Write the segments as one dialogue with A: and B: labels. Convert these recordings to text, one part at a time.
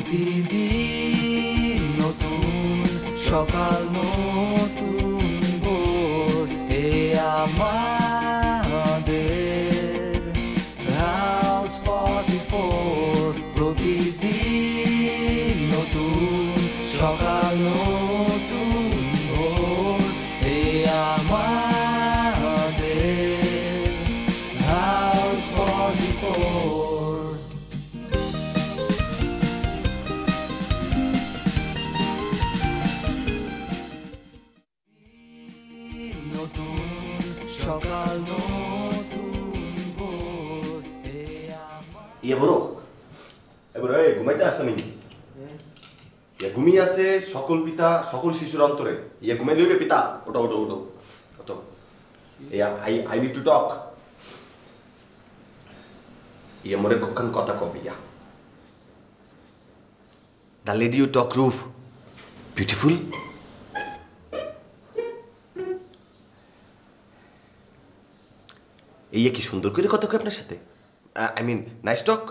A: প্রতিদিন নতুন সকাল নতুন ভোর এ আমাদের হাউস 44 প্রতিদিন নতুন সকাল নতুন ভোর এ আমাদের হাউস 44 নতুন সকাল নতুন ভোর
B: ইয়ে বড় এবার ঘুমাইতে আসছো নাকি? ইয়ে ঘুমিয়ে আছে সকল পিতা সকল শিশুর অন্তরে। ইয়ে ঘুমাই লইবে পিতা, ওটো ওটো ওটো ওটো। I need to talk. ইয়ে মোরে কখন কথা কবি ইয়া। The lady you talk roof, beautiful. ইয়ে কি সুন্দর করে কথা কয় আপনার সাথে? I mean, nice talk.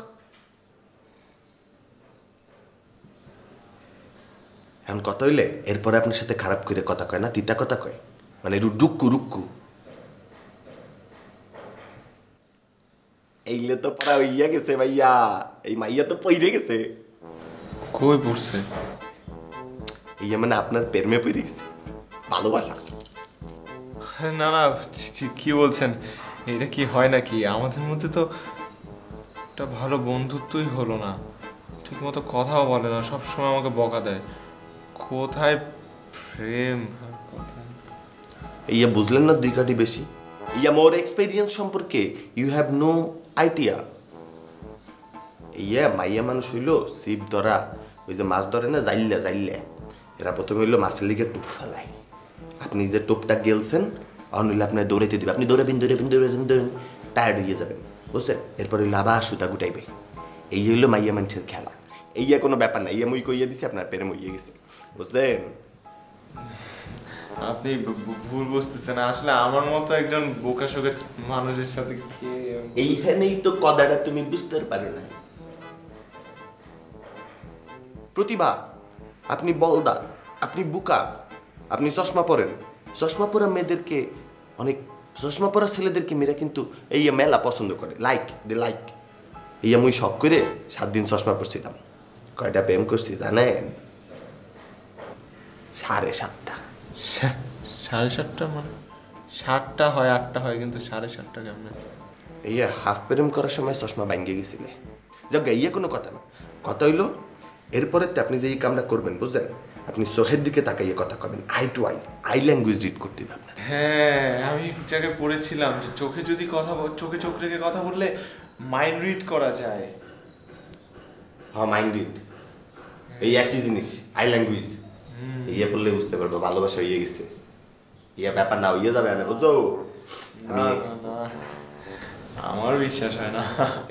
B: এখন কথা হইলে এরপরে আপনার সাথে খারাপ করে কথা কয় না, তিতা কথা কয়, মানে রুক্কু রুক্কু। এইলে তো পড়া হইয়া গেছে ভাইয়া, এই মাইয়া তো পইরে গেছে।
C: কই পড়ছে?
B: ইয়া মানে আপনার প্রেমে পড়ে গেছে, ভালোবাসা।
C: না না, কি বলছেন? এটা কি হয় নাকি? আমাদের মধ্যে তো একটা ভালো বন্ধুত্বই হলো না, ঠিক মতো কথাও বলে না, সবসময় আমাকে বকা দেয়। কোথায় প্রেম?
B: ইয়া বুঝলেন না দুই কাটি বেশি। ইয়া মোর এক্সপেরিয়েন্স সম্পর্কে ইউ হ্যাভ নো আইডিয়া। ইয়া মাইয়া মানুষ হইলো ছিপ ধরা, ওই যে মাছ ধরে না জাইল্লা জাইল্লা, এরা প্রথমে হইলো মাছের লিগে টোপ ফেলায়। আপনি যে টোপটা গেলছেন অন হইলে আপনার দৌড়াইতে দিবে, আপনি দৌড়াবেন দৌড়াবেন দৌড়াবেন দৌড়াবেন, টায়ার্ড হয়ে যাবেন, বুঝছেন? এরপর হইলো আবার সুতা গুটাইবে। এই হইলো মাইয়া মানুষের খেলা। এইয়া কোনো ব্যাপার না, ইয়া মুই কইয়া দিছি, আপনার প্রেম হইয়া গেছে, বুঝছেন?
C: আপনি ভুল বুঝতেছেন, আসলে আমার মতো একজন বোকা শোকা মানুষের সাথে
B: এইখানেই তো কথাটা তুমি বুঝতে পারো না। প্রতিভা, আপনি বলদা, আপনি বুকা, আপনি চশমা পরেন। চশমা পরা মেয়েদেরকে অনেক, চশমা পরা ছেলেদেরকে মেয়েরা কিন্তু এই মেলা পছন্দ করে, লাইক দে লাইক। এই মুই শখ করে 7 দিন চশমা পরছিলাম। কয়টা প্রেম করছি জানেন? 7:30টা।
C: 7:30? মানে 7টা হয় 8টা হয়, কিন্তু 7:30টা কেমন?
B: ইয়া হাফ প্রেম করার সময় চশমা ভাঙ্গে গেছিলে। যাক ইয়ে কোনো কথা না, কথা হইলো এরপরে আপনি যে এই কামটা করবেন, বুঝলেন? আপনি চোখের দিকে তাকাইয়ে কথা কবেন, eye to eye, eye language read করতে হবে আপনার।
C: হ্যাঁ, আমি এক জায়গায় পড়েছিলাম যে চোখে যদি কথা চোখে চোখ রেখে কথা বললে মাইন্ড রিড করা যায়।
B: হ্যাঁ, মাইন্ড রিড এই একই জিনিস, আই ল্যাঙ্গুয়েজ। ইয়ে বললে বুঝতে পারবো ভালোবাসা হয়ে গেছে। ইয়া ব্যাপার না হইয়ে যাবে না, বুঝছো?
C: আমার বিশ্বাস হয় না।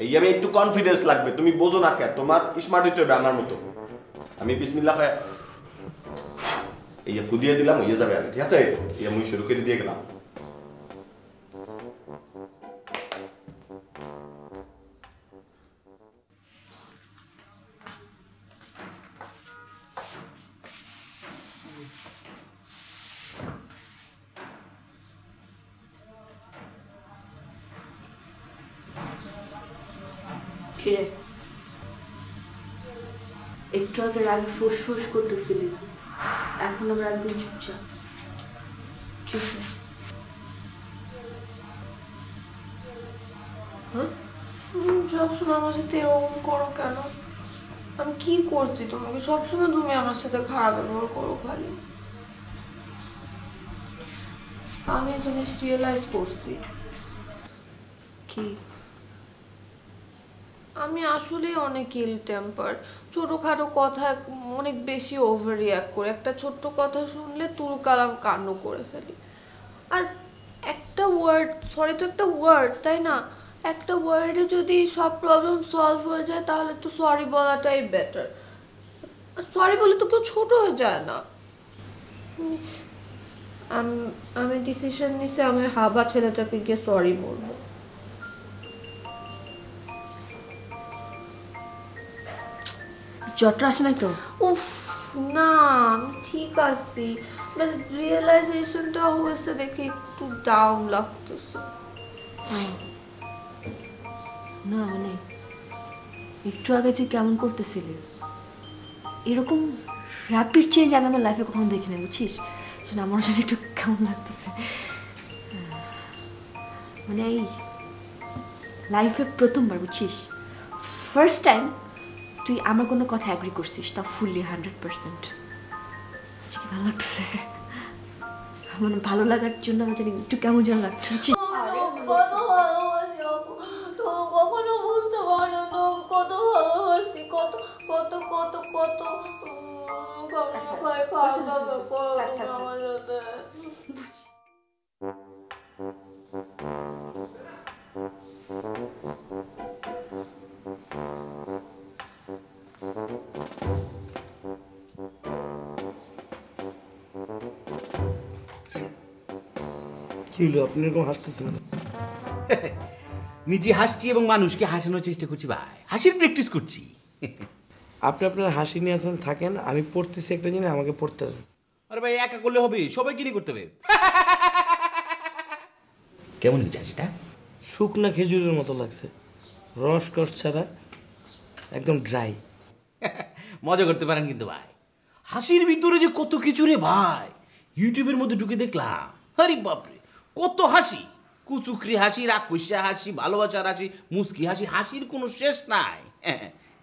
B: এই আমি একটু কনফিডেন্স লাগবে, তুমি বোঝো না কে? তোমার স্মার্ট হইতে হবে আমার মতো। আমি বিসমিল্লাহ এই ফুদিয়ে দিলাম, হইয়ে যাবে আর, ঠিক আছে? ইয়া মুই শুরু করে দিয়ে গেলাম।
D: একটু আগে রাগে ফুসফুস করতেছিলি, এখন আবার একদম চুপচাপ।
E: সবসময় আমার সাথে এরকম করো কেন? আমি কি করছি তোমাকে? সবসময় তুমি আমার সাথে খারাপ ব্যবহার করো খালি। আমি একটা জিনিস রিয়েলাইজ করছি।
D: কি?
E: আমি আসলে অনেক ইল টেম্পার, ছোটখাটো কথা অনেক বেশি ওভার রিয়াক্ট করে, একটা ছোট্ট কথা শুনলে তুলকালাম কাণ্ড করে ফেলি। আর একটা ওয়ার্ড, সরি তো একটা ওয়ার্ড, তাই না? একটা ওয়ার্ডে যদি সব প্রবলেম সলভ হয়ে যায় তাহলে তো সরি বলাটাই বেটার। সরি বলে তো কেউ ছোট হয়ে যায় না। আমি ডিসিশন নিছি আমি হাবা ছেলেটাকে গিয়ে সরি বলবো।
D: জ্বরটা আসে নাই তো?
E: উফ না, আমি ঠিক আছি, বাট রিয়েলাইজেশনটা হয়েছে দেখে একটু ডাউন লাগতেছে।
D: না মানে একটু আগে তুই কেমন করতেছিলি, এরকম র্যাপিড চেঞ্জ আমি আমার লাইফে কখনো দেখিনি, বুঝছিস? সেটা আমার জন্য একটু কেমন লাগতেছে, মানে এই লাইফে প্রথমবার, বুঝছিস, ফার্স্ট টাইম তুই আমার কোনো কথা অ্যাগ্রি করছিস, তা ফুললি 100%। কি ভালো লাগতেছে, মানে ভালো লাগার জন্য আমার জানি একটু কেমন যেন লাগছে, বুঝছিস?
E: কখনো বুঝতে পারো না, কত ভালোবাসি, কত কত কত কত
F: কি হলো আপনি এরকম হাসতেছেন?
G: নিজে হাসছি এবং মানুষকে হাসানোর চেষ্টা করছি ভাই, হাসির প্র্যাকটিস করছি।
F: আপনি আপনার হাসি নিয়ে আসেন, থাকেন, আমি পড়তেছি একটা জিনিস, আমাকে পড়তে হবে।
G: আরে ভাই একা করলে হবে, সবাইকে নিয়ে করতে হবে। কেমন হয়েছে হাসিটা?
F: শুকনা খেজুরের মতো লাগছে, রস কস ছাড়া, একদম ড্রাই।
G: মজা করতে পারেন কিন্তু ভাই, হাসির ভিতরে যে কত কিছু রে ভাই। ইউটিউবের মধ্যে ঢুকে দেখলাম, আরে বাপরে কত হাসি, কুচুকরি হাসি, রাক্ষসা হাসি, ভালোবাসার হাসি, মুস্কি হাসি, হাসির কোনো শেষ নাই।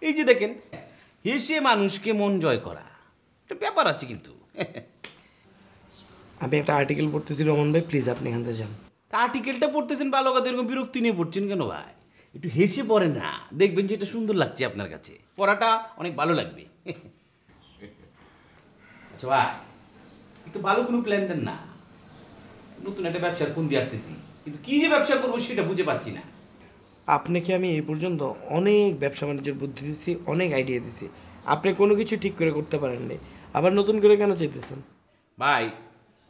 G: এই যে দেখেন, হেসে মানুষকে মন জয় করা একটা ব্যাপার আছে কিন্তু।
F: আমি একটা আর্টিকেল পড়তেছি, রমন ভাই প্লিজ আপনি এখান থেকে যান।
G: আর্টিকেলটা পড়তেছেন ভালো কথা, এরকম বিরক্তি নিয়ে পড়ছেন কেন ভাই? একটু হেসে পড়েন না, দেখবেন যে এটা সুন্দর লাগছে আপনার কাছে, পড়াটা অনেক ভালো লাগবে। আচ্ছা ভাই, একটু ভালো কোনো প্ল্যান দেন না, নতুন একটা ব্যবসার ফোন দিয়ে আসতেছি, কিন্তু কি যে ব্যবসা করবো সেটা বুঝে পাচ্ছি না।
F: আপনাকে আমি এই পর্যন্ত অনেক ব্যবসা বাণিজ্যের বুদ্ধি দিচ্ছি, অনেক আইডিয়া দিচ্ছি, আপনি কোনো কিছু ঠিক করে করতে পারেননি, আবার নতুন করে কেন চাইতেছেন?
G: ভাই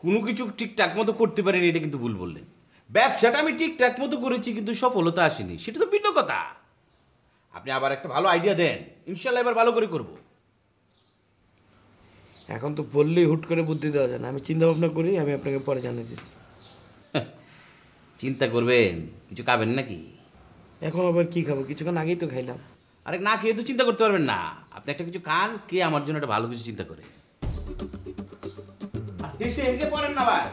G: কোনো কিছু ঠিকঠাক মতো করতে পারিনি এটা কিন্তু ভুল বললেন। ব্যবসাটা আমি ঠিকঠাক মতো করেছি কিন্তু সফলতা আসেনি, সেটা তো ভিন্ন কথা। আপনি আবার একটা ভালো আইডিয়া দেন, ইনশাল্লাহ এবার ভালো করে করব।
F: এখন তো বললেই হুট করে বুদ্ধি দেওয়া যায় না, আমি চিন্তা ভাবনা করি, আমি আপনাকে পরে জানিয়ে দিচ্ছি।
G: চিন্তা করবেন, কিছু খাবেন নাকি?
F: এখন আবার কি খাবো, কিছুক্ষণ আগেই তো খাইলাম।
G: আরে না খেয়ে তো চিন্তা করতে পারবেন না, আপনি একটা কিছু খান, কে আমার জন্য একটা ভালো কিছু চিন্তা করে। হেসে হেসে পড়েন না ভাই,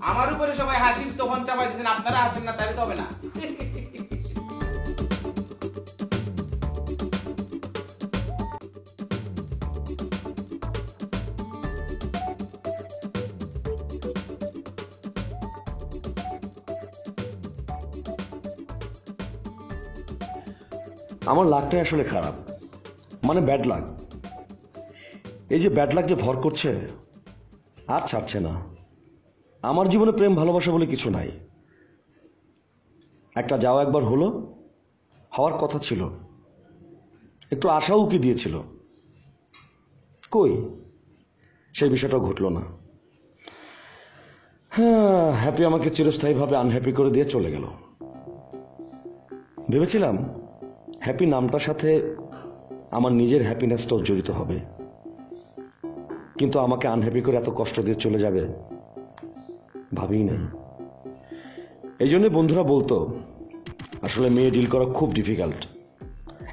G: আমার উপরে সবাই হাসির তখন চাপাই দিচ্ছেন, আপনারা হাসেন না তাহলে তো হবে না।
H: আমার লাকটাই আসলে খারাপ, মানে ব্যাড লাক। এই যে ব্যাড লাক যে ভর করছে আর ছাড়ছে না। আমার জীবনে প্রেম ভালোবাসা বলে কিছু নাই। একটা যাওয়া একবার হলো, হওয়ার কথা ছিল, একটু আশাও উকি দিয়েছিল, কই সেই বিষয়টাও ঘটলো না। হ্যাঁ, হ্যাপি আমাকে চিরস্থায়ীভাবে আনহ্যাপি করে দিয়ে চলে গেল। ভেবেছিলাম হ্যাপি নামটার সাথে আমার নিজের হ্যাপিনেসটাও জড়িত হবে, কিন্তু আমাকে আনহ্যাপি করে এত কষ্ট দিয়ে চলে যাবে ভাবিই নাই। এই জন্য বন্ধুরা বলতো আসলে মেয়ে ডিল করা খুব ডিফিকাল্ট,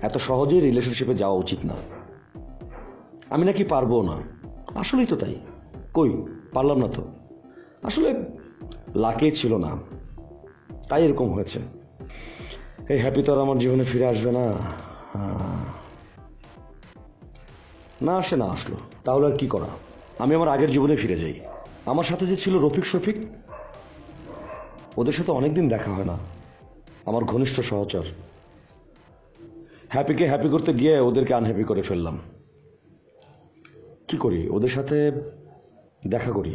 H: এত সহজেই রিলেশনশিপে যাওয়া উচিত না। আমি নাকি পারবো না, আসলেই তো তাই, কই পারলাম না তো। আসলে লাকেই ছিল না, তাই এরকম হয়েছে। এই হ্যাপি তো আর আমার জীবনে ফিরে আসবে না। না আসে না আসলো, তাহলে আর কি করা, আমি আমার আগের জীবনে ফিরে যাই। আমার সাথে যে ছিল রফিক শফিক, ওদের সাথে অনেকদিন দেখা হয় না, আমার ঘনিষ্ঠ সহচর। হ্যাপিকে হ্যাপি করতে গিয়ে ওদেরকে আনহ্যাপি করে ফেললাম। কি করি, ওদের সাথে দেখা করি,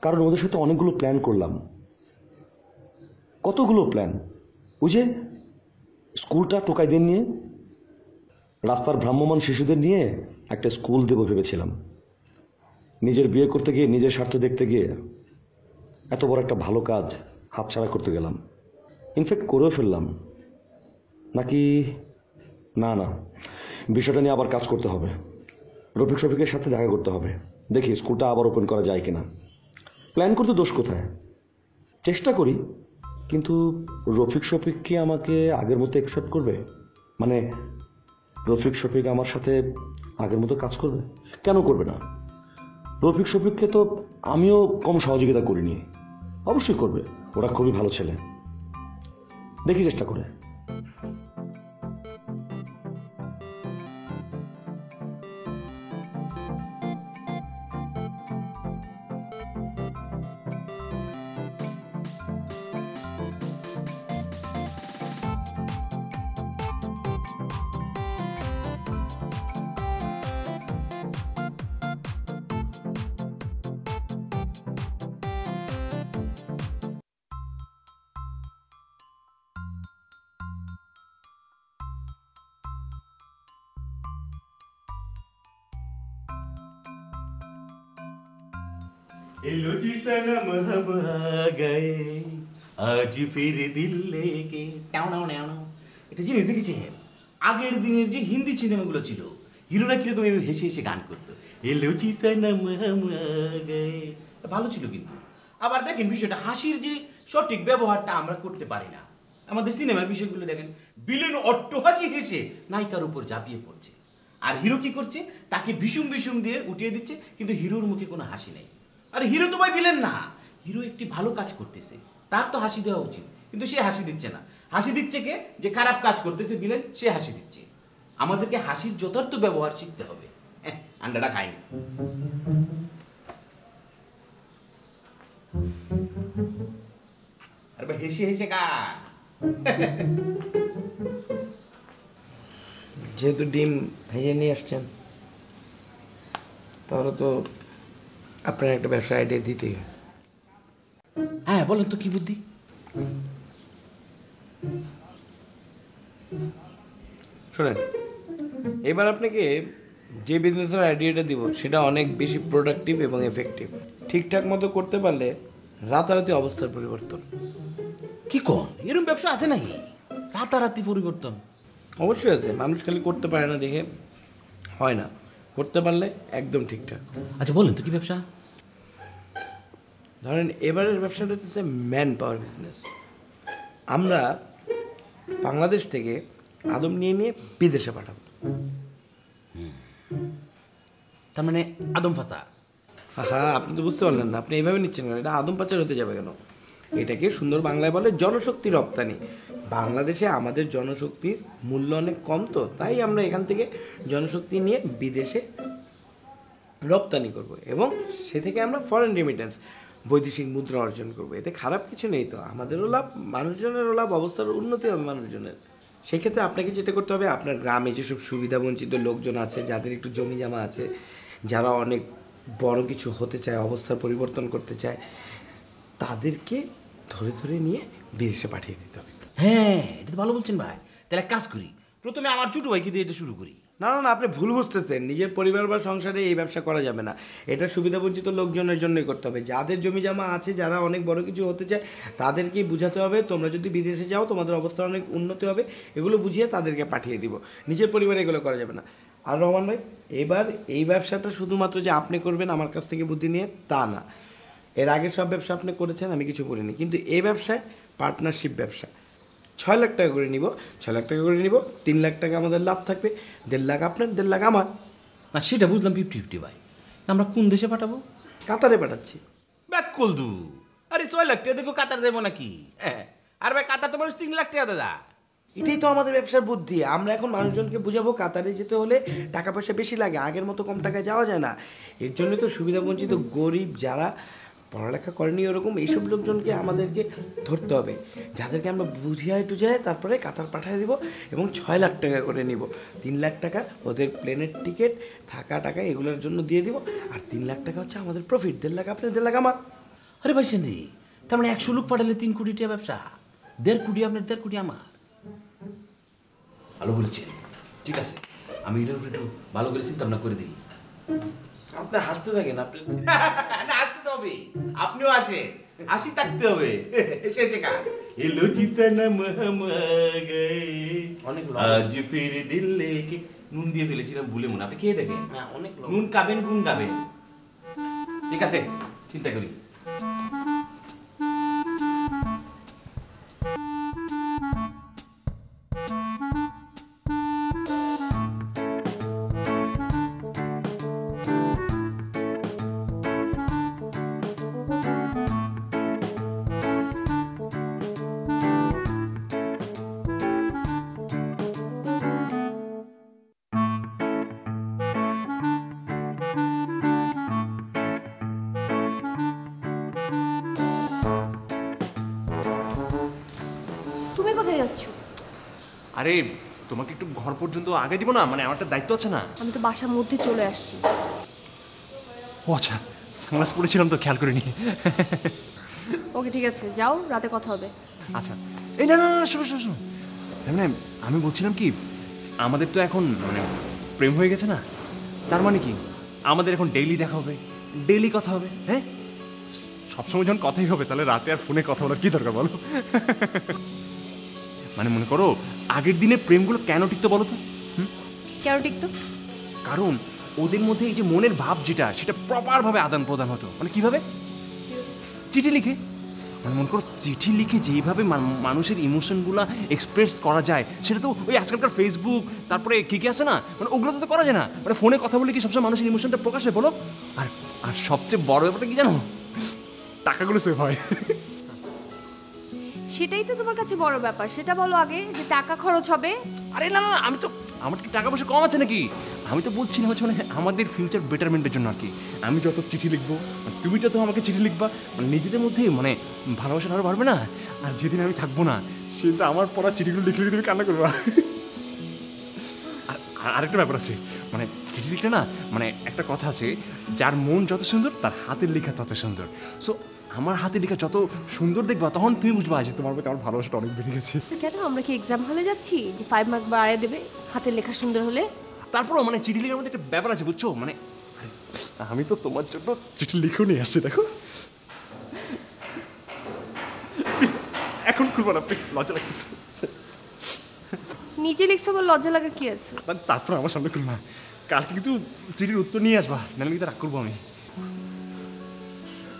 H: কারণ ওদের সাথে অনেকগুলো প্ল্যান করলাম, কতগুলো প্ল্যান। ওই যে স্কুলটা টোকাইদের নিয়ে, রাস্তার ভ্রাম্যমান শিশুদের নিয়ে একটা স্কুল দেব ভেবেছিলাম। নিজের বিয়ে করতে গিয়ে, নিজের স্বার্থ দেখতে গিয়ে এত বড় একটা ভালো কাজ হাতছাড়া করতে গেলাম। ইনফ্যাক্ট করেও ফেললাম নাকি, না না, বিষয়টা নিয়ে আবার কাজ করতে হবে। রফিক শফিকের সাথে দেখা করতে হবে, দেখি স্কুলটা আবার ওপেন করা যায় কিনা। প্ল্যান করতে দোষ কোথায়? চেষ্টা করি, কিন্তু রফিক শফিক কি আমাকে আগের মতো অ্যাকসেপ্ট করবে? মানে রফিক শফিক আমার সাথে আগের মতো কাজ করবে? কেন করবে না? রফিক শফিককে তো আমিও কম সহযোগিতা করিনি, অবশ্যই করবে, ওরা খুবই ভালো ছেলে। দেখি চেষ্টা করে।
G: एलो जी सनम हम आ गए আজ ফির দিল লেকে এটা জিনিস দেখেছেন আগের দিনের যে হিন্দি সিনেমাগুলো ছিল হিরোরা কিরকম হেসে হেসে গান করতো এলো জি সনম হাম আ গয়ে ভালো ছিল কিন্তু আবার দেখেন বিষয়টা হাসির যে সঠিক ব্যবহারটা আমরা করতে পারি না আমাদের সিনেমার বিষয়গুলো দেখেন বিলেন অট্ট হাসি হেসে নায়িকার উপর ঝাঁপিয়ে পড়ছে আর হিরো কি করছে তাকে ভীষণ ভীষণ দিয়ে উঠিয়ে দিচ্ছে কিন্তু হিরোর মুখে কোনো হাসি নেই আরে হিরো তো ভাই বিলেন না হিরো একটি ভালো কাজ করতেছে তার তো হাসি দেওয়া উচিত কিন্তু সে হাসি দিচ্ছে না হাসি দিচ্ছে কে যে খারাপ কাজ করতেছে বিলেন সে হাসি দিচ্ছে আমাদেরকে হাসির যথার্থ ব্যবহার শিখতে হবে আন্ডাটা খাইনি আরে ভাই হেসে হেসে কান
F: যেহেতু ডিম ভেজে নিয়ে আসছেন তাহলে তো আপনার একটা ব্যবসা আইডিয়া দিতেই হয়।
G: হ্যাঁ বলেন তো কি বুদ্ধি
F: শোনেন এবার আপনাকে যে বিজনেসের আইডিয়াটা দিব সেটা অনেক বেশি প্রোডাক্টিভ এবং এফেক্টিভ ঠিকঠাক মতো করতে পারলে রাতারাতি অবস্থার পরিবর্তন।
G: কি কন এরকম ব্যবসা আছে নাকি রাতারাতি পরিবর্তন?
F: অবশ্যই আছে, মানুষ খালি করতে পারে না দেখে হয় না, করতে পারলে একদম ঠিকঠাক।
G: আচ্ছা বলেন তো কি ব্যবসা?
F: ধরেন এবারের ব্যবসাটা হচ্ছে ম্যান পাওয়ার বিজনেস। আমরা বাংলাদেশ থেকে আদম নিয়ে নিয়ে বিদেশে পাঠাবো।
G: তার মানে আদম ফাঁসা?
F: হ্যাঁ, আপনি তো বুঝতে পারলেন না, আপনি এইভাবে নিচ্ছেন কেন? এটা আদম পাচার হতে যাবে কেন? এটাকে সুন্দর বাংলায় বলে জনশক্তি রপ্তানি। বাংলাদেশে আমাদের জনশক্তির মূল্য অনেক কম, তো তাই আমরা এখান থেকে জনশক্তি নিয়ে বিদেশে রপ্তানি করব এবং সে থেকে আমরা ফরেন রেমিটেন্স বৈদেশিক মুদ্রা অর্জন করব। এতে খারাপ কিছু নেই তো, আমাদেরও লাভ, মানুষজনেরও লাভ, অবস্থার উন্নতি হবে মানুষজনের। সেক্ষেত্রে আপনাকে যেটা করতে হবে, আপনার গ্রামে যেসব সুবিধাবঞ্চিত লোকজন আছে, যাদের একটু জমি জমা আছে, যারা অনেক বড় কিছু হতে চায়, অবস্থার পরিবর্তন করতে চায়, তাদেরকে ধরে ধরে নিয়ে বিদেশে পাঠিয়ে দিতে হবে।
G: হ্যাঁ এটা তো ভালো বলছেন ভাই, তাহলে কাজ করি, প্রথমে আমার ছোট ভাইকে দিয়ে এটা শুরু করি।
F: না না না, আপনি ভুল বুঝতেছেন। নিজের পরিবার বা সংসারে এই ব্যবসা করা যাবে না, এটা সুবিধাবঞ্চিত লোকজনের জন্যই করতে হবে। যাদের জমি জমা আছে, যারা অনেক বড় কিছু হতে চায়, তাদেরকেই বুঝাতে হবে তোমরা যদি বিদেশে যাও তোমাদের অবস্থা অনেক উন্নতি হবে, এগুলো বুঝিয়ে তাদেরকে পাঠিয়ে দিব। নিজের পরিবারে এগুলো করা যাবে না। আর রহমান ভাই, এবার এই ব্যবসাটা শুধুমাত্র যে আপনি করবেন আমার কাছ থেকে বুদ্ধি নিয়ে তা না, এর আগের সব ব্যবসা আপনি করেছেন, আমি কিছু করিনি, কিন্তু এই ব্যবসায় পার্টনারশিপ ব্যবসা। 6 লাখ টাকা করে নিব, 6 লাখ টাকা করে নিব, 3 লাখ টাকা আমাদের লাভ থাকবে, 1.5 লাখ আপনার, 1.5 লাখ আমার।
G: না সেটা বুঝলাম 50-50 ভাই, আমরা কোন দেশে পাঠাবো?
F: কাতারে পাঠাচ্ছি।
G: ব্যাক কলদু, আরে 6 লাখ টাকা দেখো কাতার যাবো নাকি? হ্যাঁ আর ভাই কাতার তো মানুষ 3 লাখ টাকা দাদা।
F: এটাই তো আমাদের ব্যবসার বুদ্ধি। আমরা এখন মানুষজনকে বুঝাবো কাতারে যেতে হলে টাকা পয়সা বেশি লাগে, আগের মতো কম টাকায় যাওয়া যায় না। এর জন্য তো সুবিধাবঞ্চিত গরিব যারা পড়ালেখা করেনি ওরকম এইসব লোকজনকে আমাদেরকে ধরতে হবে, যাদেরকে আমরা বুঝিয়ে টুঝিয়ে তারপরে কাতার পাঠিয়ে দিব এবং 6 লাখ টাকা করে নিব। 3 লাখ টাকা ওদের প্লেনের টিকিট, থাকা টাকা এগুলোর জন্য দিয়ে দিব, আর 3 লাখ টাকা হচ্ছে আমাদের প্রফিট। 1.5 লাখ আপনার, 1.5 লাখ আমার।
G: আরে ভাই সেন রে, তার মানে 100 লোক পাঠালে 3 কোটি টাকা ব্যবসা, 1.5 কোটি আপনার, 1.5 কোটি আমার। ভালো বলেছেন, ঠিক আছে আমি এটার উপরে একটু ভালো করে চিন্তা ভাবনা করে দিই।
F: আপনি হাসতে থাকেন, আপনি
G: না আসতে তো হবে, আপনিও আছেন, হাসি থাকতে হবে। শেষে কাজ এলো জিসানা মহম গয়ে
F: অনেক
G: আজ ফির দিল লেকে নুন দিয়ে ফেলেছিলাম ভুলে মনে, আপনি খেয়ে দেখেন।
F: হ্যাঁ অনেক
G: নুন খাবেন গুণ গাবেন। ঠিক আছে, চিন্তা করি।
D: তুমি কোথায় যাচ্ছ?
C: আরে তোমাকে একটু ঘর পর্যন্ত আগে দিব না, মানে আমার একটা দায়িত্ব আছে না।
D: আমি তো বাসার মধ্যে চলে আসছি।
C: ও আচ্ছা, সানগ্লাস পরেছিলাম তো খেয়াল করিনি।
D: ওকে ঠিক আছে, যাও, রাতে কথা হবে।
C: আচ্ছা, এই না না না, শোনো শোনো শোনো, মানে আমি বলছিলাম কি, আমাদের তো এখন মানে প্রেম হয়ে গেছে না, তার মানে কি আমাদের এখন ডেইলি দেখা হবে, ডেইলি কথা হবে। হ্যাঁ, সবসময় যখন কথাই হবে তাহলে রাতে আর ফোনে কথা বলার কি দরকার বলো? মানে মনে করো আগের দিনে প্রেমগুলো কেন টিকতো বলো তো?
D: কেন টিকতো?
C: কারণ ওদের মধ্যে এই যে মনের ভাব যেটা, সেটা প্রপার ভাবে আদান প্রদান হতো। মানে কিভাবে? চিঠি লিখে। মানে মনে করো চিঠি লিখে যেইভাবে মানুষের ইমোশনগুলো এক্সপ্রেস করা যায়, সেটা তো ওই আজকালকার ফেসবুক তারপরে কি কি আছে না, মানে ওগুলো তো করা যায় না। মানে ফোনে কথা বলে কি সবসময় মানুষের ইমোশনটা প্রকাশ হয় বলো? আর আর সবচেয়ে বড় ব্যাপারটা কি জানো? টাকাগুলো সেভ হয়।
D: সেটাই তো তোমার কাছে বড় ব্যাপার, সেটা বলো আগে, যে টাকা খরচ হবে।
C: আরে না না, আমি তো, আমার কি টাকা পয়সা কম আছে নাকি? আমি তো বলছি না হচ্ছে মানে আমাদের ফিউচার বেটারমেন্টের জন্য আর কি। আমি যত চিঠি লিখবো, তুমি যত আমাকে চিঠি লিখবা, মানে নিজেদের মধ্যে মানে ভালোবাসা আরো বাড়বে না। আর যেদিন আমি থাকবো না, সেটা আমার পড়া চিঠিগুলো লিখলে তুমি কান্না করবা। আর আরেকটা ব্যাপার আছে, মানে চিঠি লিখলে না, মানে একটা কথা আছে, যার মন যত সুন্দর তার হাতের লেখা তত সুন্দর। সো আমার হাতের লেখা যত সুন্দর দেখবা, তখন তুমি বুঝবা যে তোমার প্রতি আমার ভালোবাসাটা অনেক বেড়ে গেছে।
D: কেন, আমরা কি এক্সাম হলে যাচ্ছি যে 5 মার্ক বাড়ায় দেবে হাতের লেখা সুন্দর হলে?
C: তারপরও মানে চিঠি লেখার মধ্যে একটা ব্যাপার আছে বুঝছো, মানে আমি তো তোমার জন্য চিঠি লিখেও নিয়ে আসছি, দেখো। এখন খুলবো না প্লিজ, লজ্জা লাগতেছে।
D: নিজে লিখছো বলে লজ্জা লাগা কি আছে?
C: তারপর আমার সামনে খুলবো না, কালকে কিন্তু চিঠির উত্তর নিয়ে আসবা, নাহলে কিন্তু রাগ করবো আমি।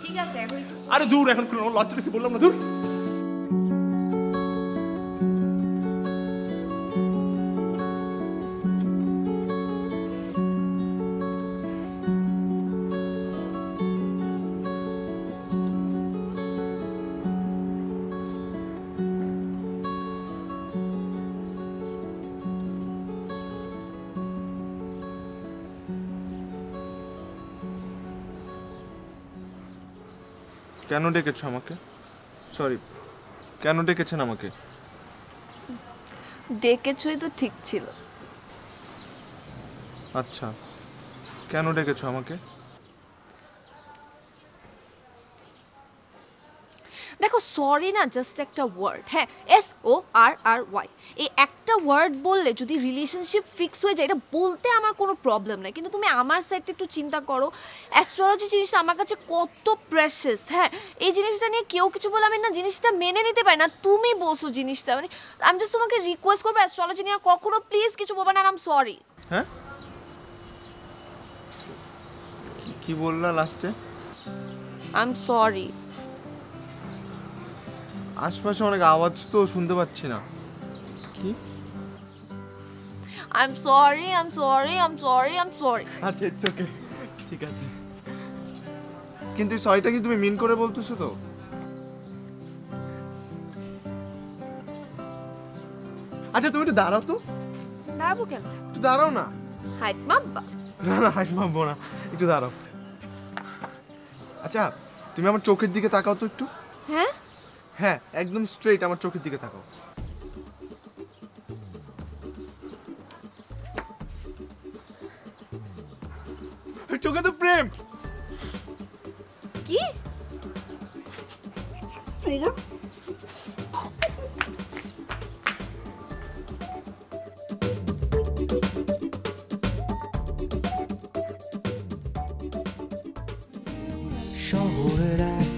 D: ঠিক আছে, এখন
C: আরে দূর, এখন খুলবো, আমার লজ্জা লাগছে বললাম না, দূর।
I: কেন ডেকেছো আমাকে? সরি, কেন ডেকেছেন আমাকে?
E: ডেকেছই তো ঠিক ছিল।
I: আচ্ছা, কেন ডেকেছো আমাকে?
E: দেখো, সরি না জাস্ট একটা ওয়ার্ড। হ্যাঁ, SORRY, এই একটা ওয়ার্ড বললে যদি রিলেশনশিপ ফিক্স হয়ে যায়, এটা বলতে আমার কোনো প্রবলেম নাই। কিন্তু তুমি আমার সাইডটা একটু চিন্তা করো, অ্যাস্ট্রোলজি জিনিসটা আমার কাছে কত প্রেশাস। হ্যাঁ, এই জিনিসটা নিয়ে কেউ কিছু বলে আমি না জিনিসটা মেনে নিতে পারি না। তুমি বলছো জিনিসটা, মানে আমি জাস্ট তোমাকে রিকোয়েস্ট করবো অ্যাস্ট্রোলজি নিয়ে কখনো প্লিজ কিছু বলবে না। I am sorry.
I: হ্যাঁ, কি বললা লাস্টে?
E: I am sorry.
I: আশপাশে অনেক আওয়াজ তো শুনতে পাচ্ছি না। কি?
E: I am sorry, I am sorry, I am sorry, I am sorry.
I: আচ্ছা, ইটস ওকে, ঠিক আছে। কিন্তু সরিটা কি তুমি মিন করে বলতেছো তো? আচ্ছা, তুমি একটু দাঁড়াও তো।
E: দাঁড়াবো কেন?
I: একটু দাঁড়াও না।
E: হাইট মাপবা?
I: না না, হাইট মাপবো না, একটু দাঁড়াও। আচ্ছা, তুমি আমার চোখের দিকে তাকাও তো একটু।
E: হ্যাঁ
I: হ্যাঁ, একদম স্ট্রেট আমার চোখের দিকে তাকাও। চোখে তো প্রেম।
E: কি?
A: শহরের এক